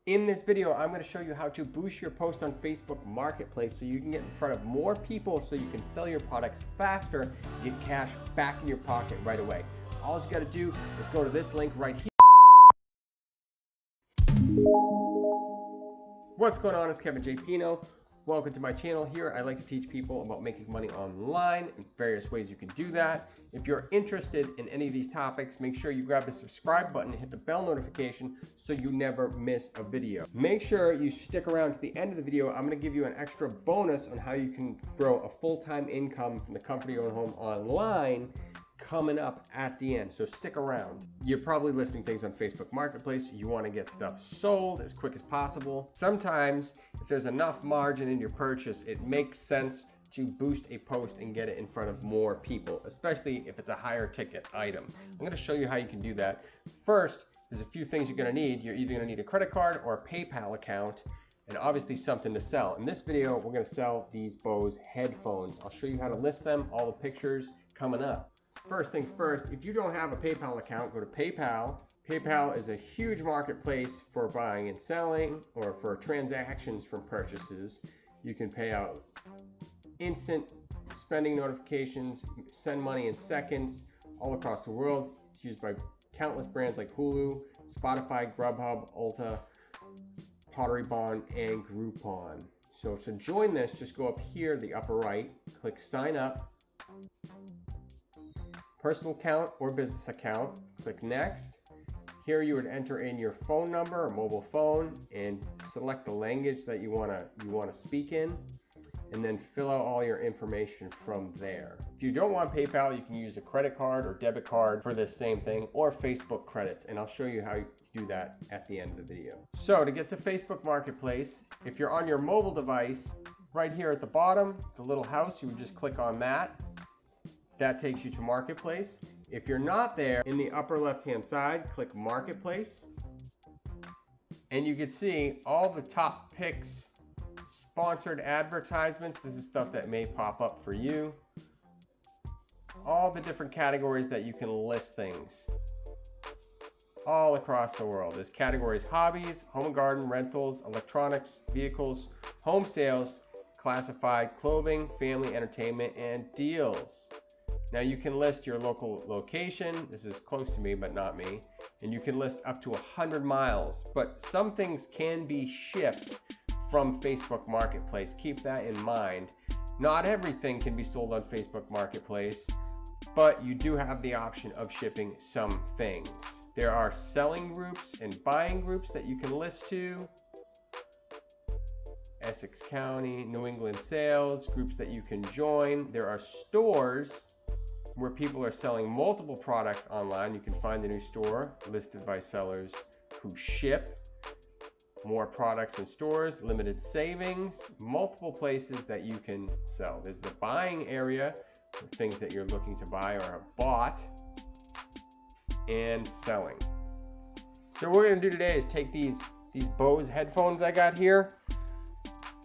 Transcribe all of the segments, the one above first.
In this video, I'm going to show you how to boost your post on Facebook Marketplace so you can get in front of more people so you can sell your products faster, get cash back in your pocket right away. All you got to do is go to this link right here. What's going on? It's Kevin J. Pino. Welcome to my channel. Here I like to teach people about making money online and various ways you can do that. If you're interested in any of these topics, make sure you grab the subscribe button and hit the bell notification so you never miss a video. Make sure you stick around to the end of the video. I'm going to give you an extra bonus on how you can grow a full-time income from the comfort of your own home online coming up at the end, so stick around. You're probably listing things on Facebook Marketplace. You want to get stuff sold as quick as possible. Sometimes if there's enough margin in your purchase, it makes sense to boost a post and get it in front of more people, especially if it's a higher ticket item. I'm going to show you how you can do that. First, there's a few things you're going to need. You're either going to need a credit card or a PayPal account, and obviously something to sell. In this video, we're going to sell these Bose headphones. I'll show you how to list them, all the pictures coming up. First things first, if you don't have a PayPal account, go to PayPal. PayPal is a huge marketplace for buying and selling or for transactions from purchases. You can pay out instant spending notifications, send money in seconds all across the world. It's used by countless brands like Hulu, Spotify, Grubhub, Ulta, Pottery Barn, and Groupon. So to join this, just go up here, the upper right, click sign up. Personal account or business account, click next. Here you would enter in your phone number or mobile phone and select the language that you want to speak in, and then fill out all your information from there. If you don't want PayPal, you can use a credit card or debit card for this same thing, or Facebook credits, and I'll show you how you do that at the end of the video. So to get to Facebook Marketplace, if you're on your mobile device, right here at the bottom, the little house, you would just click on that. That takes you to Marketplace. If you're not there, in the upper left-hand side, click Marketplace. And you can see all the top picks, sponsored advertisements. This is stuff that may pop up for you. All the different categories that you can list things all across the world. There's categories: hobbies, home and garden, rentals, electronics, vehicles, home sales, classified, clothing, family entertainment, and deals. Now you can list your local location. This is close to me, but not me. And you can list up to 100 miles, but some things can be shipped from Facebook Marketplace. Keep that in mind. Not everything can be sold on Facebook Marketplace, but you do have the option of shipping some things. There are selling groups and buying groups that you can list to. Essex County, New England sales, groups that you can join. There are stores where people are selling multiple products online. You can find a new store listed by sellers who ship more products in stores, limited savings, multiple places that you can sell. There's the buying area for things that you're looking to buy or have bought, and selling. So what we're gonna do today is take these Bose headphones I got here,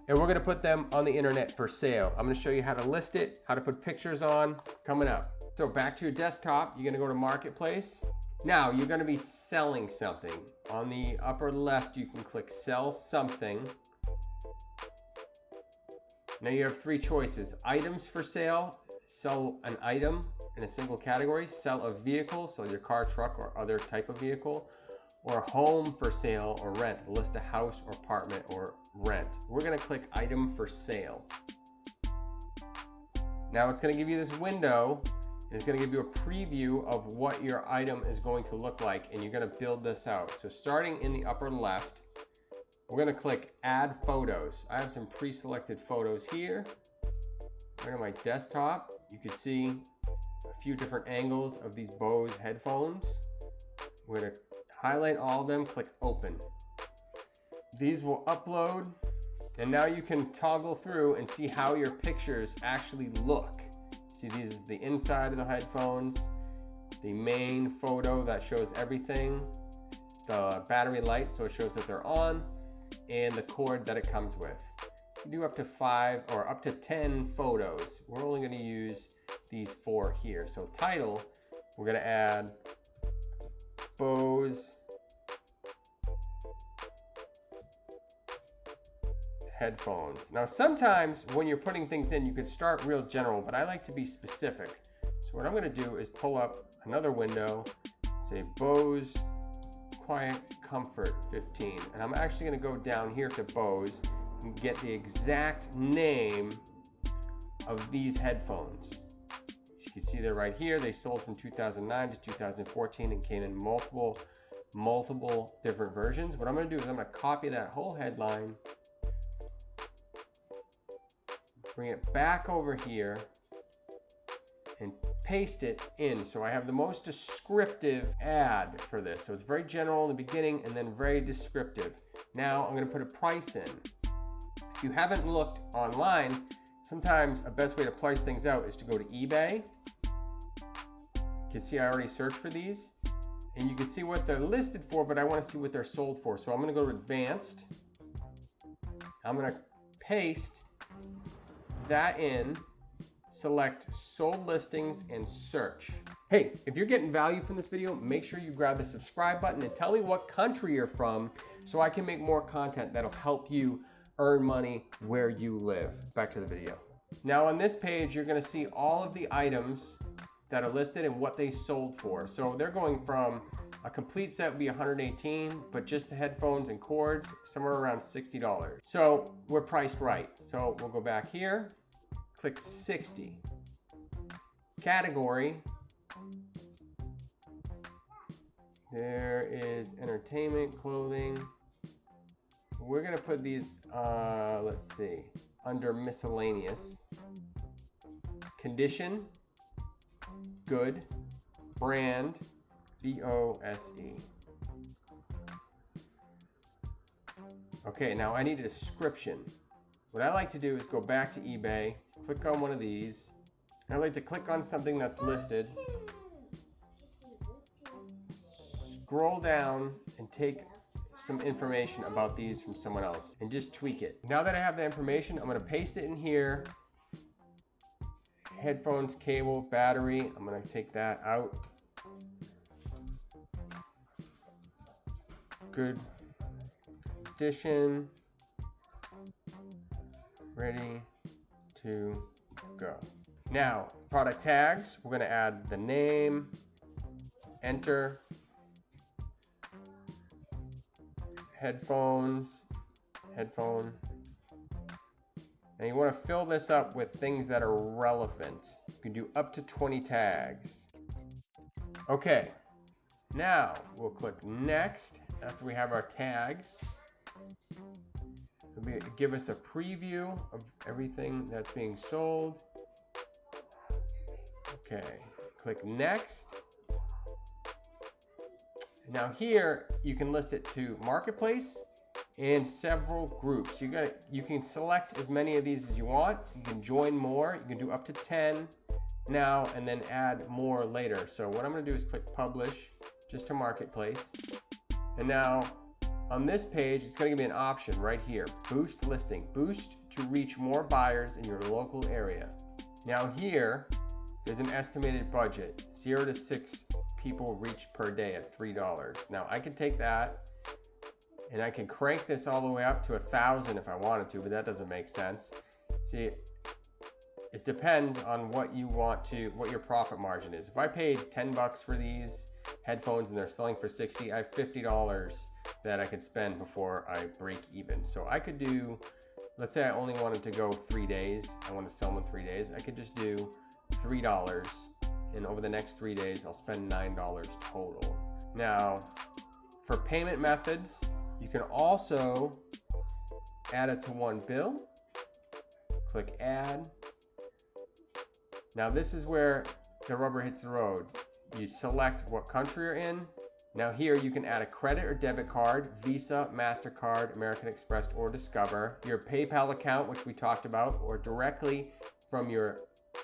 and we're gonna put them on the internet for sale. I'm gonna show you how to list it, how to put pictures on, coming up. So back to your desktop, you're gonna go to Marketplace. Now you're gonna be selling something. On the upper left, you can click sell something. Now you have three choices: items for sale, sell an item in a single category, sell a vehicle, sell your car, truck, or other type of vehicle, or home for sale or rent, list a house or apartment or rent. We're gonna click item for sale. Now it's gonna give you this window, and it's gonna give you a preview of what your item is going to look like, and you're gonna build this out. So starting in the upper left, we're gonna click add photos. I have some pre-selected photos here. Right on my desktop, you can see a few different angles of these Bose headphones. We're gonna highlight all of them, click open. These will upload, and now you can toggle through and see how your pictures actually look. See, this is the inside of the headphones, the main photo that shows everything, the battery light so it shows that they're on, and the cord that it comes with. You can do up to 5 or up to 10 photos. We're only going to use these 4 here. So title, we're going to add Bose headphones. Now sometimes when you're putting things in, you could start real general, but I like to be specific. So what I'm going to do is pull up another window, say Bose Quiet Comfort 15, and I'm actually going to go down here to Bose and get the exact name of these headphones. You can see they're right here. They sold from 2009 to 2014 and came in multiple different versions. What I'm going to do is I'm going to copy that whole headline, bring it back over here, and paste it in. So I have the most descriptive ad for this. So it's very general in the beginning and then very descriptive. Now I'm going to put a price in. If you haven't looked online, sometimes a best way to price things out is to go to eBay. You can see I already searched for these, and you can see what they're listed for, but I want to see what they're sold for. So I'm going to go to advanced. I'm going to paste that in, select sold listings, and search. Hey, if you're getting value from this video, make sure you grab the subscribe button and tell me what country you're from so I can make more content that'll help you earn money where you live. Back to the video. Now on this page, you're going to see all of the items that are listed and what they sold for. So they're going from a complete set would be $118, but just the headphones and cords, somewhere around $60. So we're priced right. So we'll go back here, click 60. Category, there is entertainment, clothing. We're gonna put these, let's see, under miscellaneous. Condition, good, brand, BOSE. Okay, now I need a description. What I like to do is go back to eBay, click on one of these. I like to click on something that's listed, scroll down and take some information about these from someone else and just tweak it. Now that I have the information, I'm going to paste it in here. Headphones, cable, battery, I'm going to take that out. Good condition, ready to go. Now, product tags, we're going to add the name, enter, headphones, headphone. And you want to fill this up with things that are relevant. You can do up to 20 tags. Okay, now we'll click next after we have our tags. It'll give us a preview of everything that's being sold. Okay, click next. Now here you can list it to marketplace and several groups. You can select as many of these as you want. You can join more. You can do up to 10 now and then add more later. So what I'm going to do is click publish just to marketplace. And now on this page, it's going to give me an option right here, boost listing, boost to reach more buyers in your local area. Now here, there's an estimated budget, 0 to 6 people reached per day at $3. Now I can take that and I can crank this all the way up to 1,000 if I wanted to, but that doesn't make sense. See, it depends on what you want to, what your profit margin is. If I paid 10 bucks for these headphones and they're selling for 60, I have $50 that I could spend before I break even. So I could do, let's say I only wanted to go 3 days. I want to sell them in 3 days. I could just do $3, and over the next 3 days, I'll spend $9 total. Now, for payment methods, you can also add it to one bill. Click add. Now this is where the rubber hits the road. You select what country you're in. Now here you can add a credit or debit card, Visa, MasterCard, American Express, or Discover, your PayPal account, which we talked about, or directly from your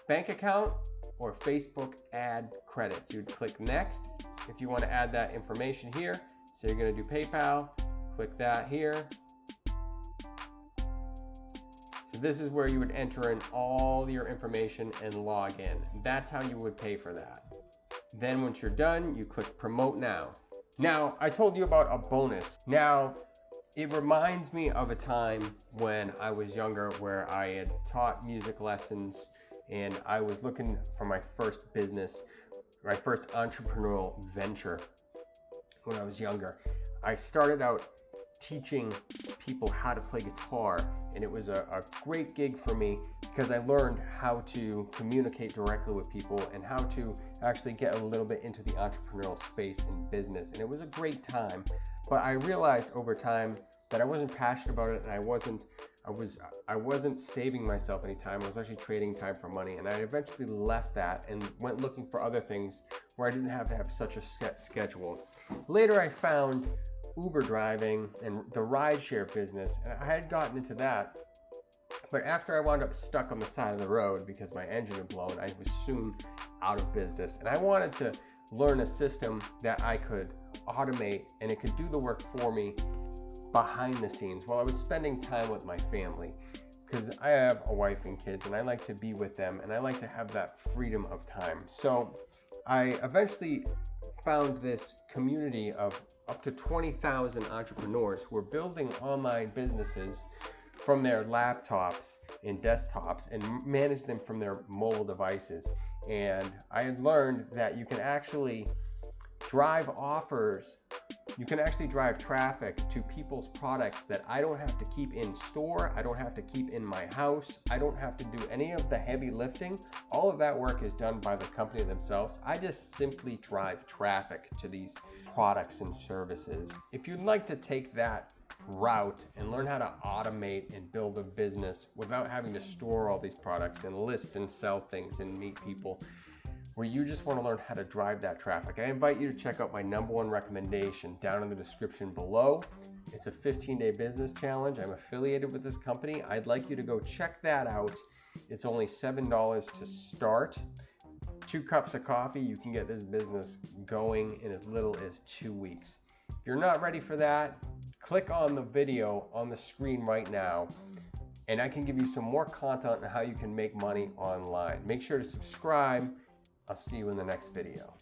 bank account or Facebook ad credits. You'd click next if you want to add that information here. So you're going to do PayPal, click that here. So this is where you would enter in all your information and log in. That's how you would pay for that. Then once you're done, you click promote now. Now, I told you about a bonus. Now, It reminds me of a time when I was younger where I had taught music lessons and I was looking for my first business, my first entrepreneurial venture when I was younger. I started out teaching people how to play guitar, and it was a great gig for me because I learned how to communicate directly with people and how to actually get a little bit into the entrepreneurial space in business, and it was a great time. But I realized over time that I wasn't passionate about it, and I wasn't saving myself any time. I was actually trading time for money, and I eventually left that and went looking for other things where I didn't have to have such a set schedule. Later I found Uber driving and the rideshare business, and I had gotten into that. But after I wound up stuck on the side of the road because my engine had blown, I was soon out of business. And I wanted to learn a system that I could automate and it could do the work for me behind the scenes while I was spending time with my family. Because I have a wife and kids and I like to be with them and I like to have that freedom of time. So I eventually found this community of up to 20,000 entrepreneurs who are building online businesses from their laptops and desktops and manage them from their mobile devices. And I had learned that you can actually drive offers, you can actually drive traffic to people's products that I don't have to keep in store, I don't have to keep in my house, I don't have to do any of the heavy lifting. All of that work is done by the company themselves. I just simply drive traffic to these products and services. If you'd like to take that route and learn how to automate and build a business without having to store all these products and list and sell things and meet people, where you just want to learn how to drive that traffic, I invite you to check out my #1 recommendation down in the description below. It's a 15-day business challenge. I'm affiliated with this company. I'd like you to go check that out. It's only $7 to start. 2 cups of coffee, you can get this business going in as little as 2 weeks. If you're not ready for that, click on the video on the screen right now, and I can give you some more content on how you can make money online. Make sure to subscribe. I'll see you in the next video.